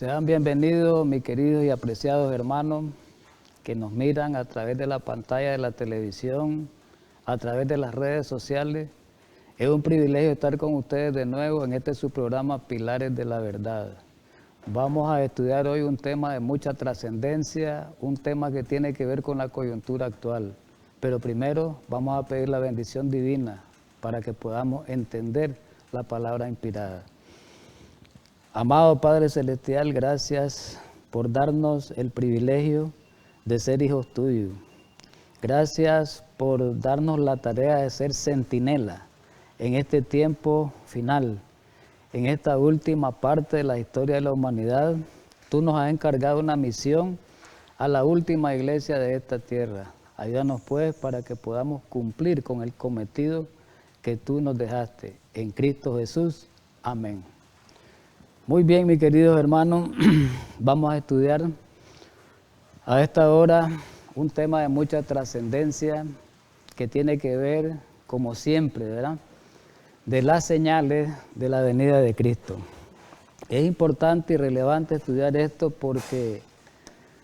Sean bienvenidos, mis queridos y apreciados hermanos que nos miran a través de la pantalla de la televisión, a través de las redes sociales. Es un privilegio estar con ustedes de nuevo en este su programa Pilares de la Verdad. Vamos a estudiar hoy un tema de mucha trascendencia, un tema que tiene que ver con la coyuntura actual. Pero primero vamos a pedir la bendición divina para que podamos entender la palabra inspirada. Amado Padre Celestial, gracias por darnos el privilegio de ser hijos tuyos. Gracias por darnos la tarea de ser centinela en este tiempo final, en esta última parte de la historia de la humanidad. Tú nos has encargado una misión a la última iglesia de esta tierra. Ayúdanos pues para que podamos cumplir con el cometido que tú nos dejaste. En Cristo Jesús. Amén. Muy bien, mis queridos hermanos, vamos a estudiar a esta hora un tema de mucha trascendencia que tiene que ver, como siempre, ¿verdad?, de las señales de la venida de Cristo. Es importante y relevante estudiar esto porque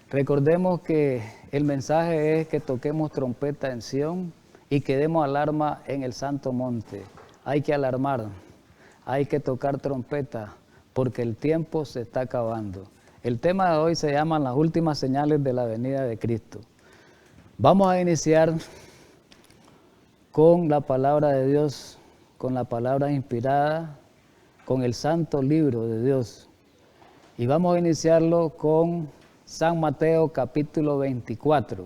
recordemos que el mensaje es que toquemos trompeta en Sión y que demos alarma en el Santo Monte. Hay que alarmar, hay que tocar trompeta, porque el tiempo se está acabando. El tema de hoy se llama las últimas señales de la venida de Cristo. Vamos a iniciar con la palabra de Dios, con la palabra inspirada, con el santo libro de Dios. Y vamos a iniciarlo con San Mateo capítulo 24.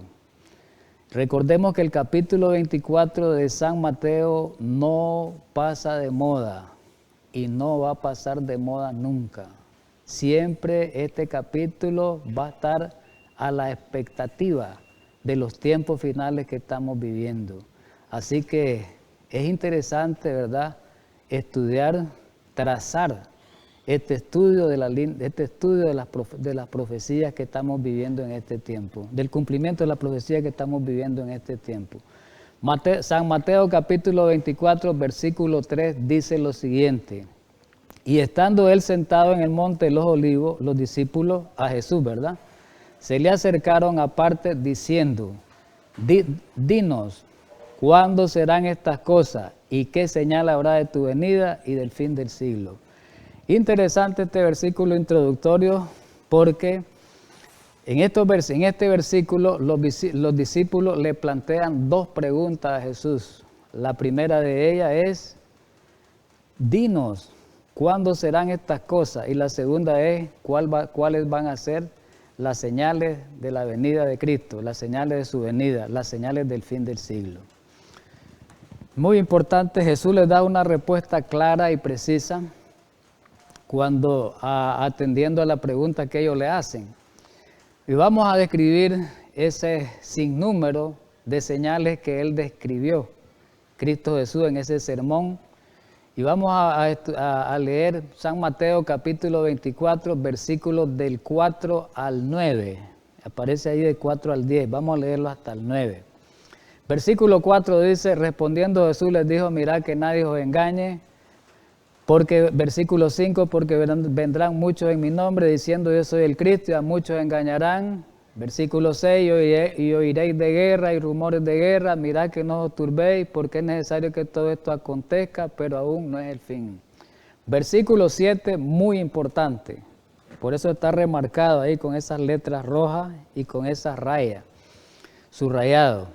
Recordemos que el capítulo 24 de San Mateo no pasa de moda. Y no va a pasar de moda nunca. Siempre este capítulo va a estar a la expectativa de los tiempos finales que estamos viviendo. Así que es interesante, ¿verdad?, estudiar, trazar este estudio de las profecías que estamos viviendo en este tiempo, del cumplimiento de las profecías que estamos viviendo en este tiempo. San Mateo capítulo 24, versículo 3 dice lo siguiente: y estando él sentado en el monte de los olivos, los discípulos a Jesús, ¿verdad?, se le acercaron aparte diciendo: dinos, ¿cuándo serán estas cosas? ¿Y qué señal habrá de tu venida y del fin del siglo? Interesante este versículo introductorio porque en este versículo los discípulos le plantean dos preguntas a Jesús. La primera de ellas es: dinos, ¿cuándo serán estas cosas? Y la segunda es: ¿cuáles van a ser las señales de la venida de Cristo, las señales de su venida, las señales del fin del siglo? Muy importante, Jesús les da una respuesta clara y precisa cuando atendiendo a la pregunta que ellos le hacen. Y vamos a describir ese sinnúmero de señales que él describió, Cristo Jesús, en ese sermón. Y vamos a leer San Mateo capítulo 24, versículos del 4 al 9. Aparece ahí del 4 al 10. Vamos a leerlo hasta el 9. Versículo 4 dice: respondiendo Jesús les dijo: mirad que nadie os engañe. Versículo 5, porque vendrán muchos en mi nombre diciendo yo soy el Cristo, y a muchos engañarán. Versículo 6, y oiréis de guerra y rumores de guerra, mirad que no os turbéis, porque es necesario que todo esto acontezca, pero aún no es el fin. Versículo 7, muy importante, por eso está remarcado ahí con esas letras rojas y con esas rayas, subrayado.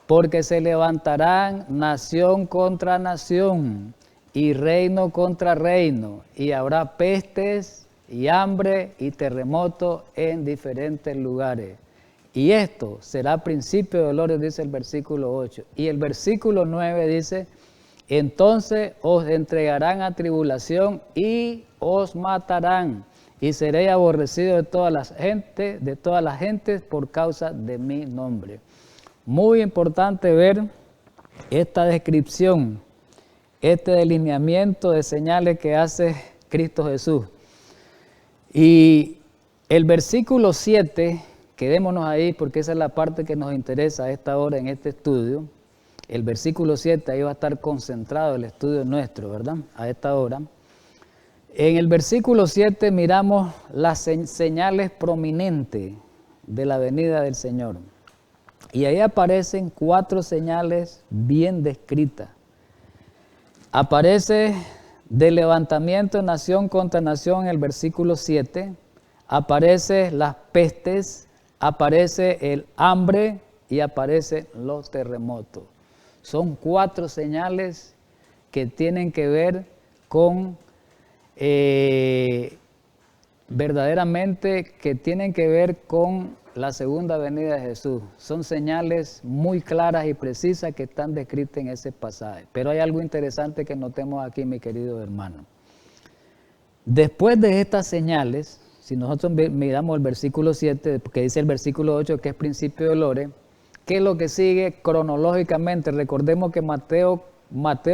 Porque se levantarán nación contra nación, y reino contra reino, y habrá pestes y hambre y terremoto en diferentes lugares. Y esto será principio de dolores, dice el versículo 8. Y el versículo 9 dice: entonces os entregarán a tribulación y os matarán, y seréis aborrecidos de todas las gentes por causa de mi nombre. Muy importante ver esta descripción, este delineamiento de señales que hace Cristo Jesús. Y el versículo 7, quedémonos ahí porque esa es la parte que nos interesa a esta hora en este estudio. El versículo 7, ahí va a estar concentrado el estudio nuestro, ¿verdad?, a esta hora. En el versículo 7 miramos las señales prominentes de la venida del Señor. Y ahí aparecen 4 señales bien descritas. Aparece del levantamiento de nación contra nación en el versículo 7. Aparece las pestes, aparece el hambre y aparecen los terremotos. Son 4 señales que tienen que ver con verdaderamente que tienen que ver con la segunda venida de Jesús. Son señales muy claras y precisas que están descritas en ese pasaje. Pero hay algo interesante que notemos aquí, mi querido hermano. Después de estas señales, si nosotros miramos el versículo 7, que dice el versículo 8, que es principio de dolores, ¿qué es lo que sigue cronológicamente? Recordemos que Mateo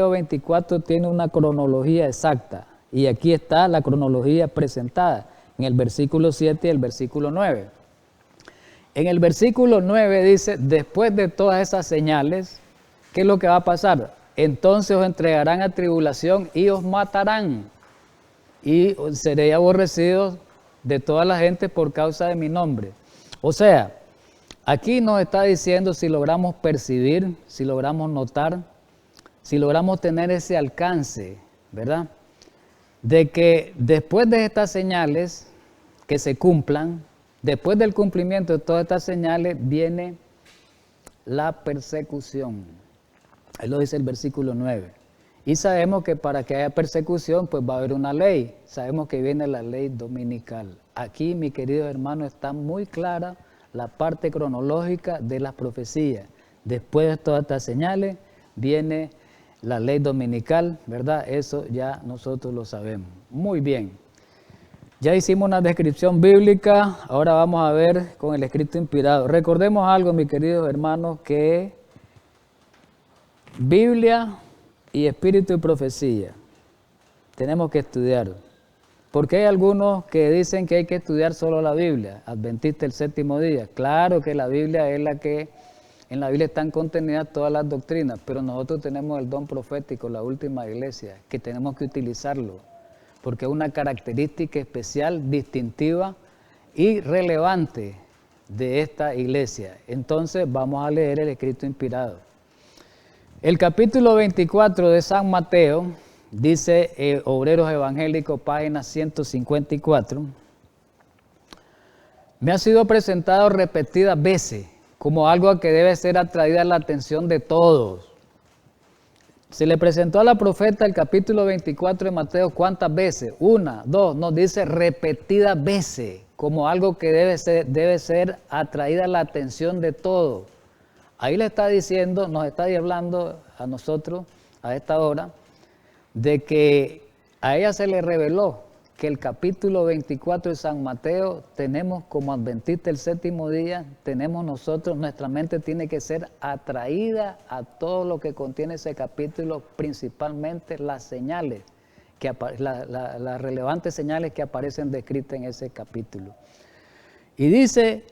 24 tiene una cronología exacta. Y aquí está la cronología presentada en el versículo 7 y el versículo 9. En el versículo 9 dice, después de todas esas señales, ¿qué es lo que va a pasar? Entonces os entregarán a tribulación y os matarán. Y seréis aborrecidos de toda la gente por causa de mi nombre. O sea, aquí nos está diciendo si logramos percibir, si logramos notar, si logramos tener ese alcance, ¿verdad? De que después de estas señales que se cumplan, después del cumplimiento de todas estas señales, viene la persecución. Ahí lo dice el versículo 9. Y sabemos que para que haya persecución, pues va a haber una ley. Sabemos que viene la ley dominical. Aquí, mi querido hermano, está muy clara la parte cronológica de las profecías. Después de todas estas señales, viene la ley dominical, ¿verdad? Eso ya nosotros lo sabemos. Muy bien. Ya hicimos una descripción bíblica, ahora vamos a ver con el escrito inspirado. Recordemos algo, mis queridos hermanos, que Biblia y espíritu y profecía tenemos que estudiar. Porque hay algunos que dicen que hay que estudiar solo la Biblia, adventista el séptimo día. Claro que la Biblia es la que, en la Biblia están contenidas todas las doctrinas, pero nosotros tenemos el don profético, la última iglesia, que tenemos que utilizarlo, porque es una característica especial, distintiva y relevante de esta iglesia. Entonces vamos a leer el escrito inspirado. El capítulo 24 de San Mateo, dice Obreros Evangélicos, página 154, me ha sido presentado repetidas veces como algo que debe ser atraída a la atención de todos. Se le presentó a la profeta el capítulo 24 de Mateo, ¿cuántas veces? 1, 2, nos dice repetidas veces, como algo que debe ser atraída a la atención de todos. Ahí le está diciendo, nos está hablando a nosotros a esta hora, de que a ella se le reveló que el capítulo 24 de San Mateo tenemos como adventista el séptimo día, tenemos nosotros, nuestra mente tiene que ser atraída a todo lo que contiene ese capítulo, principalmente las señales, las relevantes señales que aparecen descritas en ese capítulo. Y dice,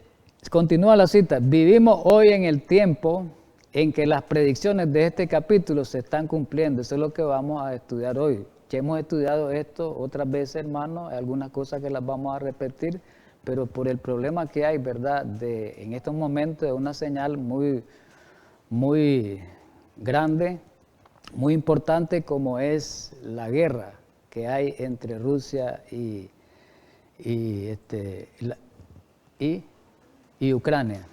continúa la cita, vivimos hoy en el tiempo en que las predicciones de este capítulo se están cumpliendo. Eso es lo que vamos a estudiar hoy. Ya hemos estudiado esto otras veces, hermanos, hay algunas cosas que las vamos a repetir, pero por el problema que hay, ¿verdad?, en estos momentos de una señal muy, muy grande, muy importante, como es la guerra que hay entre Rusia y Ucrania.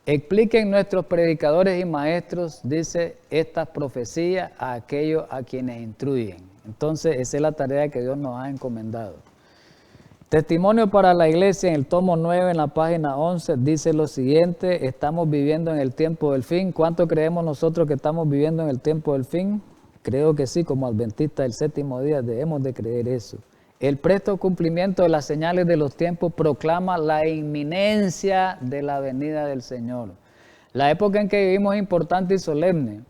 Expliquen nuestros predicadores y maestros, dice, estas profecías a aquellos a quienes instruyen. Entonces, esa es la tarea que Dios nos ha encomendado. Testimonio para la iglesia, en el tomo 9, en la página 11, dice lo siguiente: estamos viviendo en el tiempo del fin. ¿Cuánto creemos nosotros que estamos viviendo en el tiempo del fin? Creo que sí, como adventistas del séptimo día debemos de creer eso. El presto cumplimiento de las señales de los tiempos proclama la inminencia de la venida del Señor. La época en que vivimos es importante y solemne.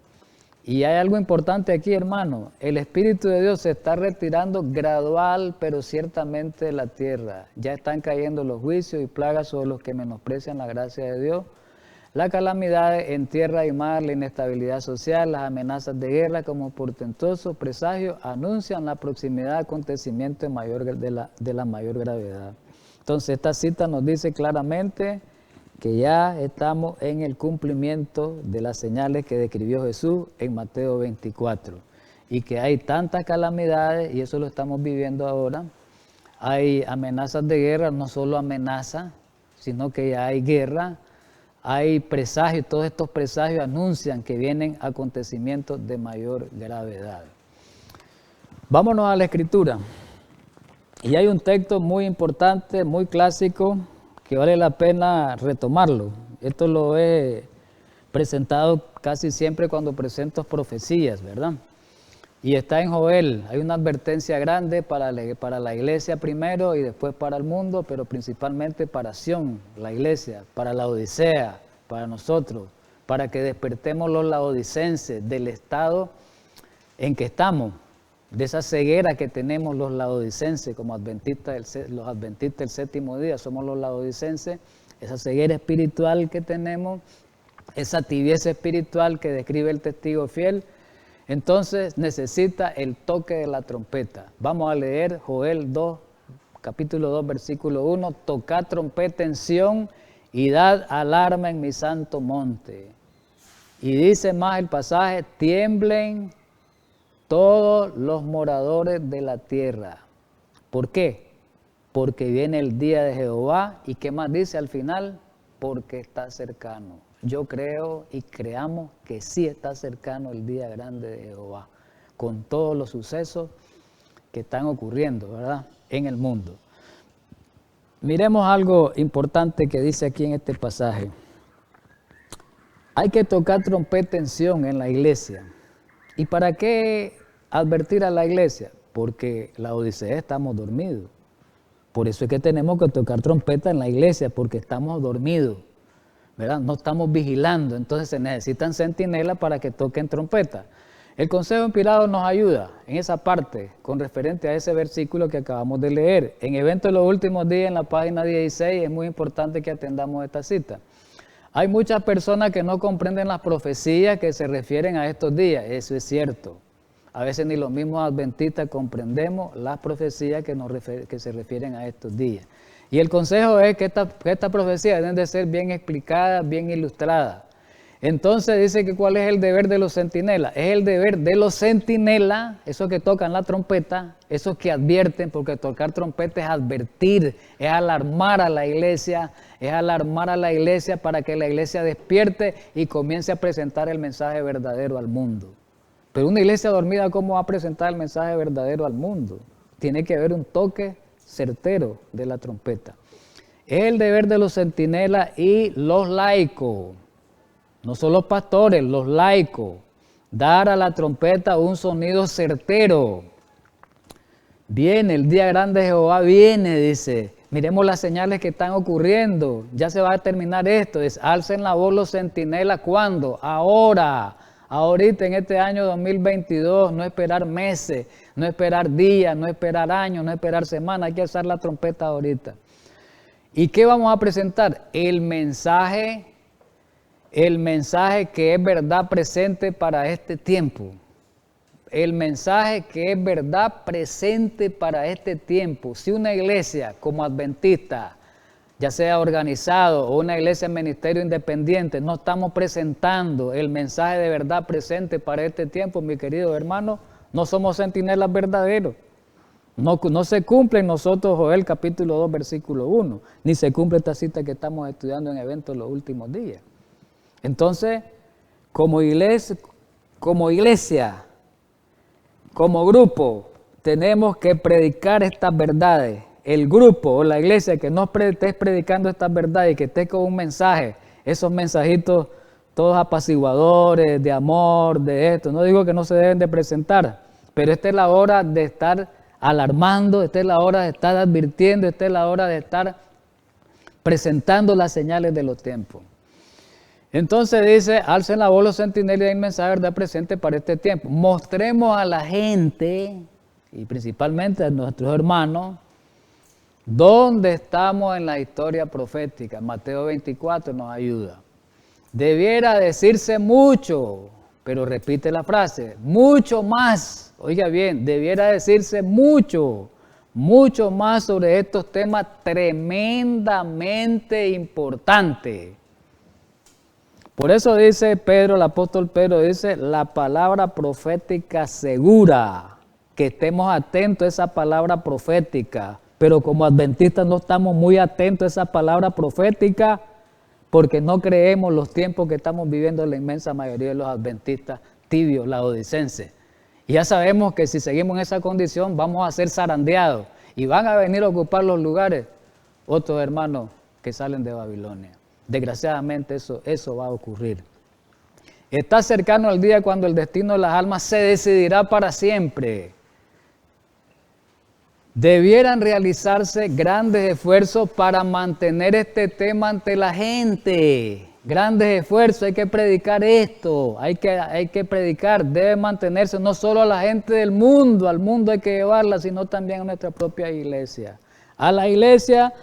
Y hay algo importante aquí, hermano. El Espíritu de Dios se está retirando gradual, pero ciertamente de la tierra. Ya están cayendo los juicios y plagas sobre los que menosprecian la gracia de Dios. las calamidades en tierra y mar, la inestabilidad social, las amenazas de guerra como portentosos presagios anuncian la proximidad de acontecimientos de la mayor gravedad. Entonces esta cita nos dice claramente que ya estamos en el cumplimiento de las señales que describió Jesús en Mateo 24 y que hay tantas calamidades, y eso lo estamos viviendo ahora. Hay amenazas de guerra, no solo amenazas, sino que ya hay guerra, hay presagios, todos estos presagios anuncian que vienen acontecimientos de mayor gravedad. Vámonos a la Escritura. Y hay un texto muy importante, muy clásico, que vale la pena retomarlo. Esto lo he presentado casi siempre cuando presento profecías, ¿verdad? Y está en Joel. Hay una advertencia grande para la iglesia primero y después para el mundo, pero principalmente para Sión, la iglesia, para la Odisea, para nosotros, para que despertemos los laodicenses del estado en que estamos, de esa ceguera que tenemos los laodicenses como los adventistas del séptimo día, somos los laodicenses, esa ceguera espiritual que tenemos, esa tibieza espiritual que describe el testigo fiel. Entonces necesita el toque de la trompeta. Vamos a leer Joel 2, capítulo 2, versículo 1. Tocad trompeta en Sión y dad alarma en mi santo monte. Y dice más el pasaje, tiemblen todos los moradores de la tierra. ¿Por qué? Porque viene el día de Jehová. ¿Y qué más dice al final? Porque está cercano. Yo creo y creamos que sí está cercano el día grande de Jehová, con todos los sucesos que están ocurriendo, ¿verdad?, en el mundo. Miremos algo importante que dice aquí en este pasaje. Hay que tocar trompeta en Sión en la iglesia. ¿Y para qué advertir a la iglesia? Porque la Odisea estamos dormidos. Por eso es que tenemos que tocar trompeta en la iglesia, porque estamos dormidos, ¿verdad? No estamos vigilando, entonces se necesitan centinelas para que toquen trompeta. El Consejo Inspirado nos ayuda en esa parte con referente a ese versículo que acabamos de leer. En Eventos de los Últimos Días, en la página 16, es muy importante que atendamos esta cita. Hay muchas personas que no comprenden las profecías que se refieren a estos días, eso es cierto. A veces ni los mismos adventistas comprendemos las profecías que se refieren a estos días. Y el consejo es que estas profecías deben de ser bien explicadas, bien ilustradas. Entonces dice que ¿cuál es el deber de los centinelas? Es el deber de los centinelas, esos que tocan la trompeta, esos que advierten, porque tocar trompeta es advertir, es alarmar a la iglesia, para que la iglesia despierte y comience a presentar el mensaje verdadero al mundo. Pero una iglesia dormida, ¿cómo va a presentar el mensaje verdadero al mundo? Tiene que haber un toque certero de la trompeta. Es el deber de los centinelas y los laicos, no solo los pastores, los laicos, dar a la trompeta un sonido certero. Viene el día grande de Jehová, viene, dice. Miremos las señales que están ocurriendo. Ya se va a terminar esto. Alcen la voz los centinelas. ¿Cuándo? Ahora. Ahorita en este año 2022. No esperar meses, no esperar días, no esperar años, no esperar semanas. Hay que alzar la trompeta ahorita. ¿Y qué vamos a presentar? El mensaje que es verdad presente para este tiempo. El mensaje que es verdad presente para este tiempo. Si una iglesia como adventista, ya sea organizado o una iglesia en ministerio independiente, no estamos presentando el mensaje de verdad presente para este tiempo, mi querido hermano, no somos centinelas verdaderos. No se cumple en nosotros Joel capítulo 2 versículo 1, ni se cumple esta cita que estamos estudiando en Eventos los Últimos Días. Entonces, como iglesia, como grupo, tenemos que predicar estas verdades. El grupo o la iglesia que no esté predicando estas verdades y que esté con un mensaje, esos mensajitos todos apaciguadores, de amor, de esto, no digo que no se deben de presentar, pero esta es la hora de estar alarmando, esta es la hora de estar advirtiendo, esta es la hora de estar presentando las señales de los tiempos. Entonces dice, alcen la voz los centinelas y den mensaje de verdad presente para este tiempo. Mostremos a la gente, y principalmente a nuestros hermanos, dónde estamos en la historia profética. Mateo 24 nos ayuda. Debiera decirse mucho, pero repite la frase, mucho más. Oiga bien, debiera decirse mucho más sobre estos temas tremendamente importantes. Por eso dice Pedro, el apóstol Pedro dice, la palabra profética segura, que estemos atentos a esa palabra profética, pero como adventistas no estamos muy atentos a esa palabra profética, porque no creemos los tiempos que estamos viviendo la inmensa mayoría de los adventistas tibios, laodicenses. Y ya sabemos que si seguimos en esa condición vamos a ser zarandeados y van a venir a ocupar los lugares otros hermanos que salen de Babilonia. Desgraciadamente eso va a ocurrir. Está cercano el día cuando el destino de las almas se decidirá para siempre. Debieran realizarse grandes esfuerzos para mantener este tema ante la gente. Grandes esfuerzos, hay que predicar esto, hay que predicar, debe mantenerse no solo a la gente del mundo, al mundo hay que llevarla, sino también a nuestra propia iglesia. A la iglesia,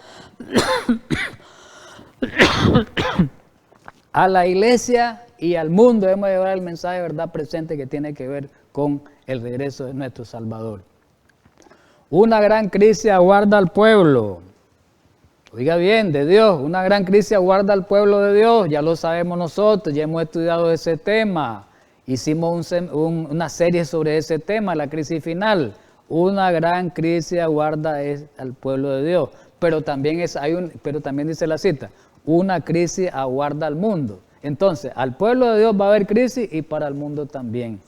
a la iglesia y al mundo debemos llevar el mensaje de verdad presente que tiene que ver con el regreso de nuestro Salvador. Una gran crisis aguarda al pueblo. Oiga bien, de Dios, una gran crisis aguarda al pueblo de Dios, ya lo sabemos nosotros, ya hemos estudiado ese tema, hicimos una serie sobre ese tema, la crisis final. Una gran crisis aguarda al pueblo de Dios, pero también dice la cita, una crisis aguarda al mundo. Entonces, al pueblo de Dios va a haber crisis y para el mundo también.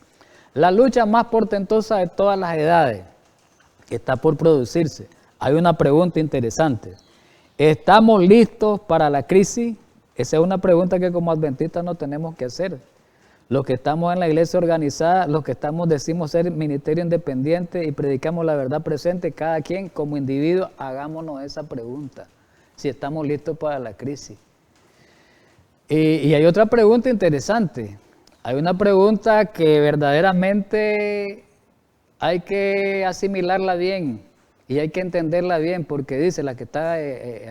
La lucha más portentosa de todas las edades está por producirse. Hay una pregunta interesante. ¿Estamos listos para la crisis? Esa es una pregunta que como adventistas no tenemos que hacer. Los que estamos en la iglesia organizada, los que decimos ser ministerio independiente y predicamos la verdad presente, cada quien como individuo, hagámonos esa pregunta. Si estamos listos para la crisis. Y hay otra pregunta interesante. Hay una pregunta que verdaderamente hay que asimilarla bien. Y hay que entenderla bien porque dice, la que está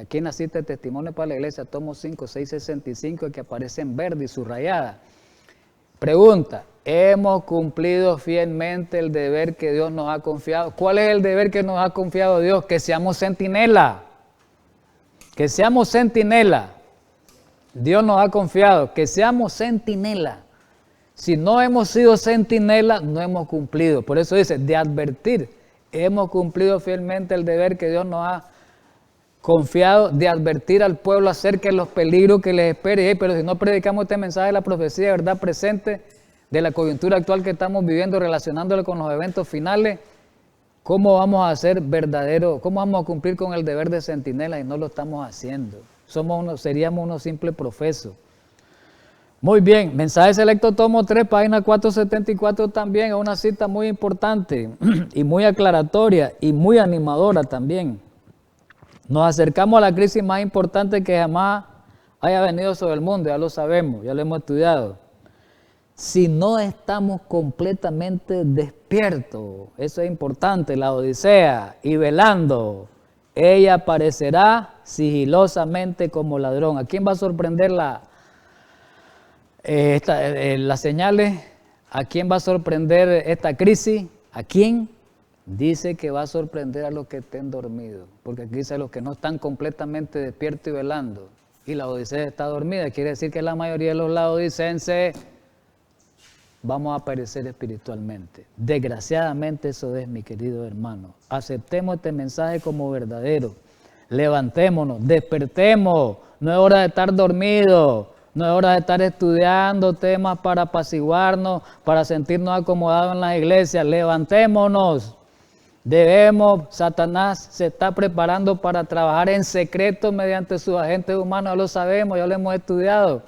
aquí en la cita de testimonio para la iglesia, tomo 5, 665, que aparece en verde y subrayada. Pregunta, ¿hemos cumplido fielmente el deber que Dios nos ha confiado? ¿Cuál es el deber que nos ha confiado Dios? Que seamos centinela. Que seamos centinela. Dios nos ha confiado que seamos centinela. Si no hemos sido centinela, no hemos cumplido. Por eso dice, de advertir. Hemos cumplido fielmente el deber que Dios nos ha confiado de advertir al pueblo acerca de los peligros que les espere. Pero si no predicamos este mensaje de la profecía de verdad presente, de la coyuntura actual que estamos viviendo, relacionándolo con los eventos finales, ¿cómo vamos a ser verdaderos? ¿Cómo vamos a cumplir con el deber de centinela y no lo estamos haciendo? Seríamos unos simples profesos. Muy bien, mensaje selecto tomo 3, página 474 también, es una cita muy importante y muy aclaratoria y muy animadora también. Nos acercamos a la crisis más importante que jamás haya venido sobre el mundo, ya lo sabemos, ya lo hemos estudiado. Si no estamos completamente despiertos, eso es importante, la Odisea, y velando, ella aparecerá sigilosamente como ladrón. ¿A quién va a sorprender las señales? ¿A quién va a sorprender esta crisis? ¿A quién? Dice que va a sorprender a los que estén dormidos, porque aquí dice a los que no están completamente despiertos y velando. Y la Odisea está dormida, quiere decir que la mayoría de los laodicenses vamos a perecer espiritualmente. Desgraciadamente eso es, mi querido hermano. Aceptemos este mensaje como verdadero. Levantémonos, despertemos. No es hora de estar dormidos. No es hora de estar estudiando temas para apaciguarnos, para sentirnos acomodados en las iglesias. Levantémonos. Satanás se está preparando para trabajar en secreto mediante sus agentes humanos, ya lo sabemos, ya lo hemos estudiado.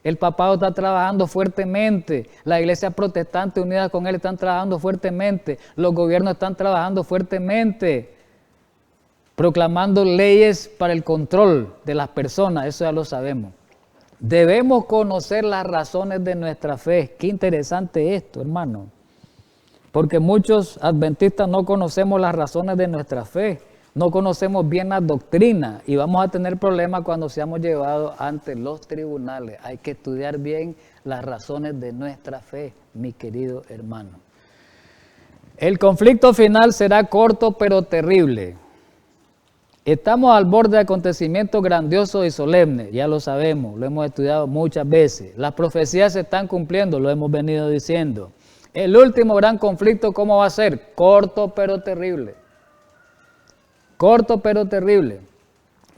El papado está trabajando fuertemente, las iglesias protestantes unidas con él están trabajando fuertemente, los gobiernos están trabajando fuertemente, proclamando leyes para el control de las personas, eso ya lo sabemos. Debemos conocer las razones de nuestra fe. Qué interesante esto, hermano. Porque muchos adventistas no conocemos las razones de nuestra fe. no conocemos bien la doctrina y vamos a tener problemas cuando seamos llevados ante los tribunales. Hay que estudiar bien las razones de nuestra fe, mi querido hermano. El conflicto final será corto pero terrible. Estamos al borde de acontecimientos grandiosos y solemnes, ya lo sabemos, lo hemos estudiado muchas veces. Las profecías se están cumpliendo, lo hemos venido diciendo. El último gran conflicto, ¿cómo va a ser? Corto pero terrible. Corto pero terrible.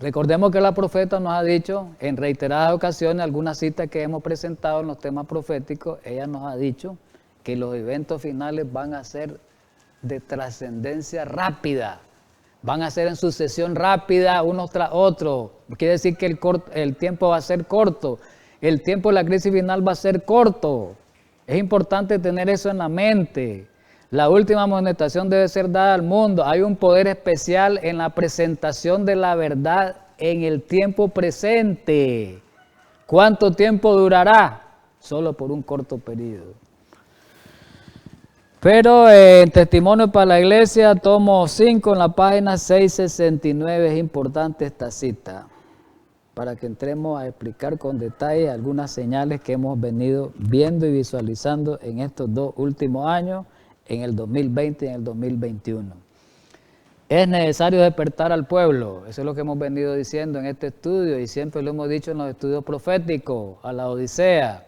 Recordemos que la profeta nos ha dicho en reiteradas ocasiones, algunas citas que hemos presentado en los temas proféticos, ella nos ha dicho que los eventos finales van a ser de trascendencia rápida. Van a ser en sucesión rápida, unos tras otros. Quiere decir que el tiempo va a ser corto. El tiempo de la crisis final va a ser corto. Es importante tener eso en la mente. La última amonestación debe ser dada al mundo. Hay un poder especial en la presentación de la verdad en el tiempo presente. ¿Cuánto tiempo durará? Solo por un corto periodo. Pero en Testimonio para la Iglesia, tomo 5, en la página 669, es importante esta cita, para que entremos a explicar con detalle algunas señales que hemos venido viendo y visualizando en estos 2 últimos años, en el 2020 y en el 2021. Es necesario despertar al pueblo, eso es lo que hemos venido diciendo en este estudio y siempre lo hemos dicho en los estudios proféticos, a la Odisea,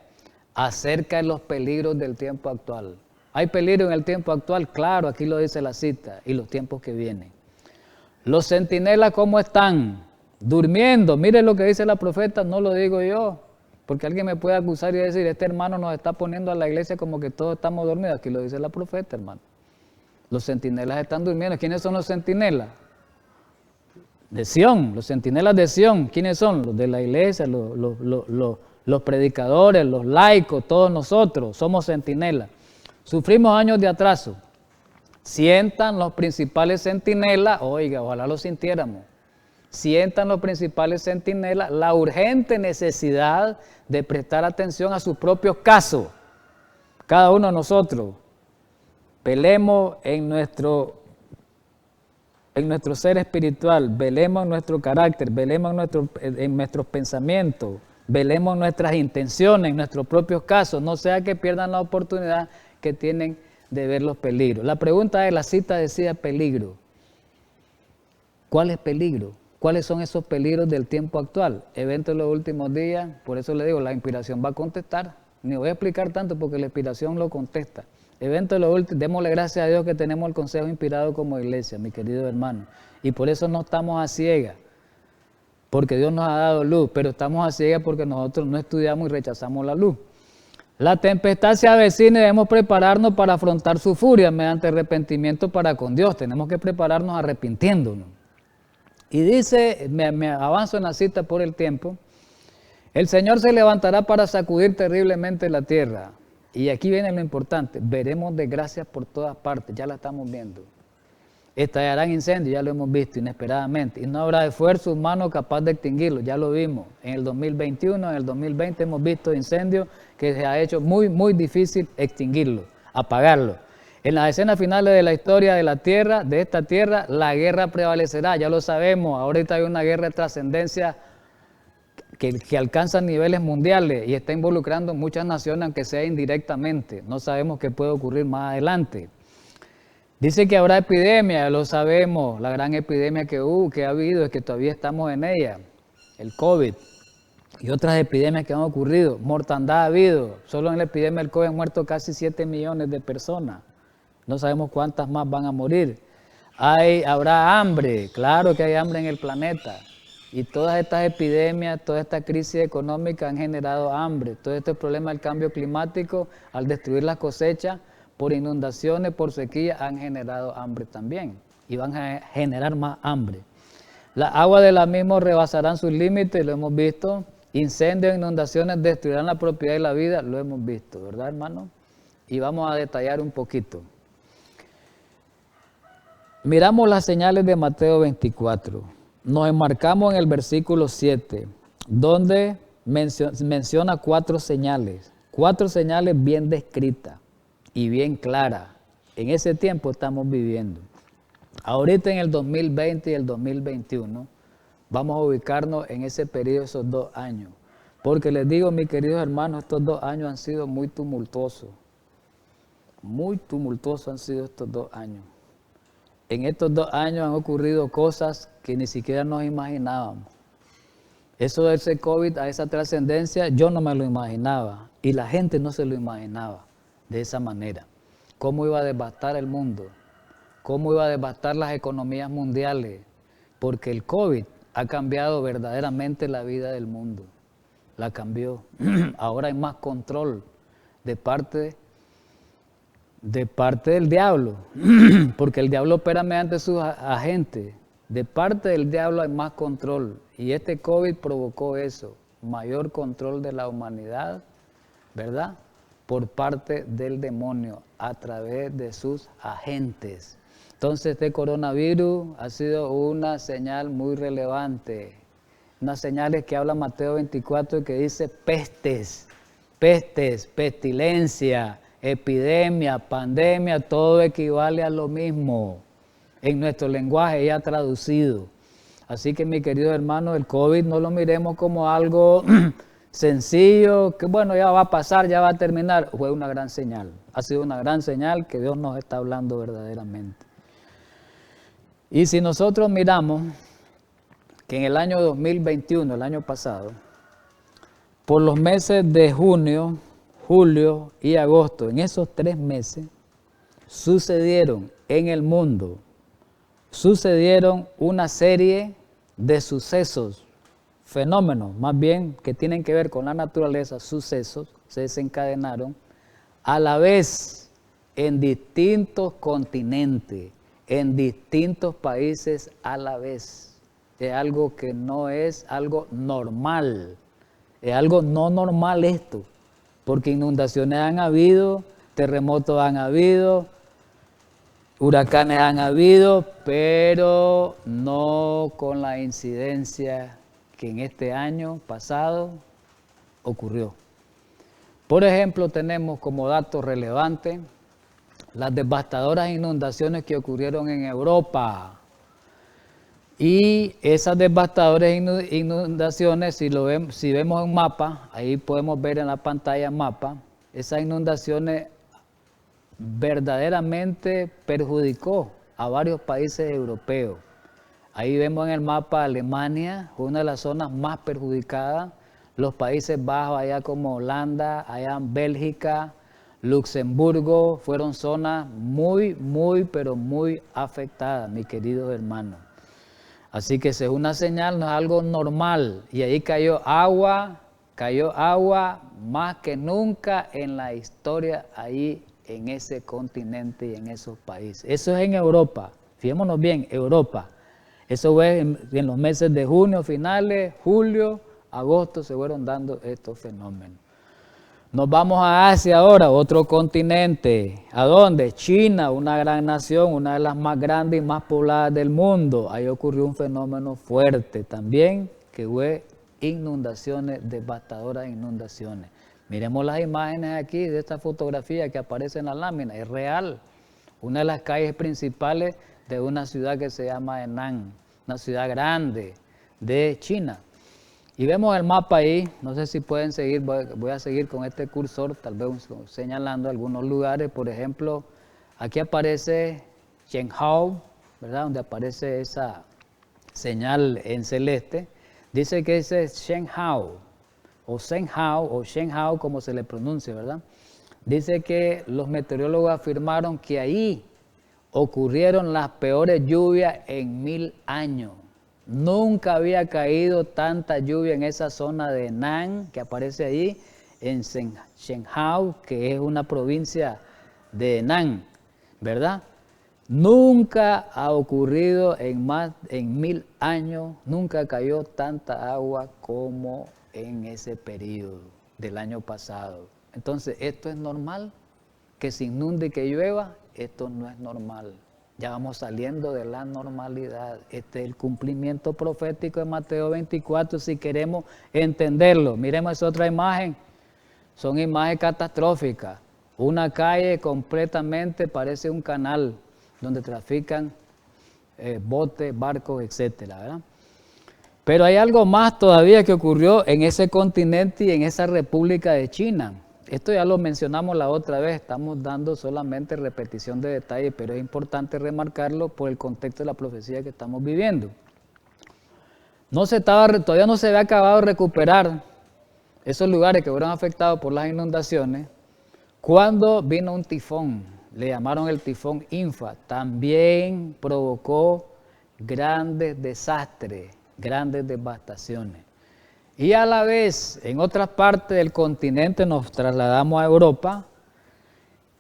acerca de los peligros del tiempo actual. ¿Hay peligro en el tiempo actual? Claro, aquí lo dice la cita, y los tiempos que vienen. Los centinelas, ¿cómo están? Durmiendo. Mire lo que dice la profeta, no lo digo yo, porque alguien me puede acusar y decir, este hermano nos está poniendo a la iglesia como que todos estamos dormidos. Aquí lo dice la profeta, hermano. Los centinelas están durmiendo. ¿Quiénes son los centinelas? De Sión, los centinelas de Sión. ¿Quiénes son? Los de la iglesia, los predicadores, los laicos, todos nosotros somos centinelas. Sufrimos años de atraso. Sientan los principales centinelas, oiga, ojalá lo sintiéramos, sientan los principales centinelas la urgente necesidad de prestar atención a sus propios casos. Cada uno de nosotros, velemos en nuestro ser espiritual, velemos en nuestro carácter, velemos en nuestros pensamientos, velemos en nuestras intenciones, en nuestros propios casos, no sea que pierdan la oportunidad que tienen de ver los peligros. La pregunta es, la cita decía peligro. ¿Cuál es peligro? ¿Cuáles son esos peligros del tiempo actual? Eventos de los últimos días, por eso le digo, la inspiración va a contestar. Ni voy a explicar tanto porque la inspiración lo contesta. Eventos de los últimos, démosle gracias a Dios que tenemos el consejo inspirado como iglesia, mi querido hermano. Y por eso no estamos a ciegas, porque Dios nos ha dado luz, pero estamos a ciegas porque nosotros no estudiamos y rechazamos la luz. La tempestad se avecina y debemos prepararnos para afrontar su furia mediante arrepentimiento para con Dios. Tenemos que prepararnos arrepintiéndonos. Y dice, me avanzo en la cita por el tiempo, el Señor se levantará para sacudir terriblemente la tierra. Y aquí viene lo importante, veremos desgracias por todas partes, ya la estamos viendo. Estallarán incendios, ya lo hemos visto inesperadamente, y no habrá esfuerzo humano capaz de extinguirlo, ya lo vimos. En el 2021, en el 2020 hemos visto incendios que se ha hecho muy, muy difícil extinguirlo, apagarlo. En las escenas finales de la historia de la tierra, de esta tierra, la guerra prevalecerá, ya lo sabemos. Ahorita hay una guerra de trascendencia que alcanza niveles mundiales y está involucrando muchas naciones, aunque sea indirectamente. No sabemos qué puede ocurrir más adelante. Dice que habrá epidemia, lo sabemos, la gran epidemia que ha habido, es que todavía estamos en ella, el COVID y otras epidemias que han ocurrido, mortandad ha habido, solo en la epidemia del COVID han muerto casi 7 millones de personas, no sabemos cuántas más van a morir. Habrá hambre, claro que hay hambre en el planeta, y todas estas epidemias, toda esta crisis económica han generado hambre, todo este problema del cambio climático, al destruir las cosechas, por inundaciones, por sequía, han generado hambre también y van a generar más hambre. Las aguas de la misma rebasarán sus límites, lo hemos visto. Incendios, inundaciones destruirán la propiedad y la vida, lo hemos visto, ¿verdad, hermano? Y vamos a detallar un poquito. Miramos las señales de Mateo 24. Nos enmarcamos en el versículo 7, donde menciona 4 señales bien descritas y bien clara. En ese tiempo estamos viviendo. Ahorita en el 2020 y el 2021 vamos a ubicarnos en ese periodo, esos 2 años. Porque les digo, mis queridos hermanos, estos 2 años han sido muy tumultuosos. Muy tumultuosos han sido estos 2 años. En estos 2 años han ocurrido cosas que ni siquiera nos imaginábamos. Eso de ese COVID, a esa trascendencia, yo no me lo imaginaba. Y la gente no se lo imaginaba de esa manera. Cómo iba a devastar el mundo, cómo iba a devastar las economías mundiales, porque el COVID ha cambiado verdaderamente la vida del mundo. La cambió. Ahora hay más control de parte del diablo, porque el diablo opera mediante sus agentes. De parte del diablo hay más control, y este COVID provocó eso, mayor control de la humanidad, ¿verdad? Por parte del demonio, a través de sus agentes. Entonces este coronavirus ha sido una señal muy relevante, unas señales que habla Mateo 24 que dice pestes, pestilencia, epidemia, pandemia, todo equivale a lo mismo en nuestro lenguaje ya traducido. Así que, mi querido hermano, el COVID no lo miremos como algo sencillo, que bueno, ya va a pasar, ya va a terminar. Fue una gran señal, ha sido una gran señal que Dios nos está hablando verdaderamente. Y si nosotros miramos que en el año 2021, el año pasado, por los meses de junio, julio y agosto, en esos 3 meses, sucedieron en el mundo, una serie de sucesos, fenómenos más bien que tienen que ver con la naturaleza, sucesos, se desencadenaron a la vez en distintos continentes, en distintos países a la vez. Es algo que no es algo normal, es algo no normal esto, porque inundaciones han habido, terremotos han habido, huracanes han habido, pero no con la incidencia que en este año pasado ocurrió. Por ejemplo, tenemos como dato relevante las devastadoras inundaciones que ocurrieron en Europa. Y esas devastadoras inundaciones, si vemos un mapa, ahí podemos ver en la pantalla mapa, esas inundaciones verdaderamente perjudicó a varios países europeos. Ahí vemos en el mapa Alemania, una de las zonas más perjudicadas, los Países Bajos, allá como Holanda, allá en Bélgica, Luxemburgo, fueron zonas pero muy afectadas, mis queridos hermanos. Así que es una señal, no es algo normal. Y ahí cayó agua más que nunca en la historia ahí en ese continente y en esos países. Eso es en Europa, fijémonos bien, Europa. Eso fue en los meses de junio, finales, julio, agosto se fueron dando estos fenómenos. Nos vamos a Asia ahora, otro continente. ¿A dónde? China, una gran nación, una de las más grandes y más pobladas del mundo. Ahí ocurrió un fenómeno fuerte también, que fue inundaciones, devastadoras inundaciones. Miremos las imágenes aquí de esta fotografía que aparece en la lámina, es real. Una de las calles principales de una ciudad que se llama Henan, una ciudad grande de China. Y vemos el mapa ahí, no sé si pueden seguir, voy a seguir con este cursor, tal vez señalando algunos lugares. Por ejemplo, aquí aparece Shanghai, ¿verdad? Donde aparece esa señal en celeste. Dice que ese es Shanghai, o Shanghai, como se le pronuncia, ¿verdad? Dice que los meteorólogos afirmaron que ahí ocurrieron las peores lluvias en 1000 años. Nunca había caído tanta lluvia en esa zona de Henan, que aparece ahí, en Shanghai, que es una provincia de Henan, ¿verdad? Nunca ha ocurrido en 1000 años, nunca cayó tanta agua como en ese periodo del año pasado. Entonces, ¿esto es normal? ¿Que se inunde y que llueva? Esto no es normal. Ya vamos saliendo de la normalidad. Este es el cumplimiento profético de Mateo 24, si queremos entenderlo. Miremos esa otra imagen. Son imágenes catastróficas. Una calle completamente parece un canal donde trafican botes, barcos, etcétera, ¿verdad? Pero hay algo más todavía que ocurrió en ese continente y en esa República de China. Esto ya lo mencionamos la otra vez, estamos dando solamente repetición de detalles, pero es importante remarcarlo por el contexto de la profecía que estamos viviendo. Todavía no se había acabado de recuperar esos lugares que fueron afectados por las inundaciones, cuando vino un tifón, le llamaron el tifón Infa, también provocó grandes desastres, grandes devastaciones. Y a la vez, en otras partes del continente nos trasladamos a Europa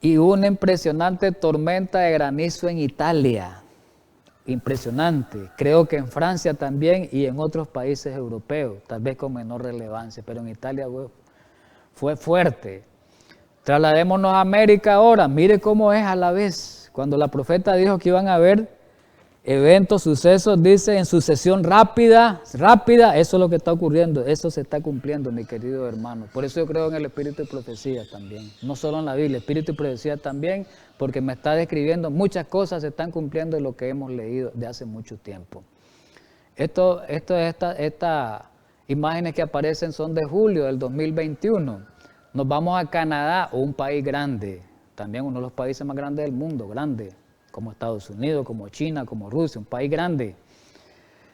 y hubo una impresionante tormenta de granizo en Italia. Impresionante. Creo que en Francia también y en otros países europeos, tal vez con menor relevancia, pero en Italia fue fuerte. Trasladémonos a América ahora. Mire cómo es a la vez. Cuando la profeta dijo que iban a haber eventos, sucesos, dice en sucesión rápida, eso es lo que está ocurriendo, eso se está cumpliendo, mi querido hermano. Por eso yo creo en el espíritu de profecía también, no solo en la Biblia, espíritu de profecía también, porque me está describiendo muchas cosas se están cumpliendo de lo que hemos leído de hace mucho tiempo. Estas imágenes que aparecen son de julio del 2021. Nos vamos a Canadá, un país grande, también uno de los países más grandes del mundo, grande, como Estados Unidos, como China, como Rusia, un país grande.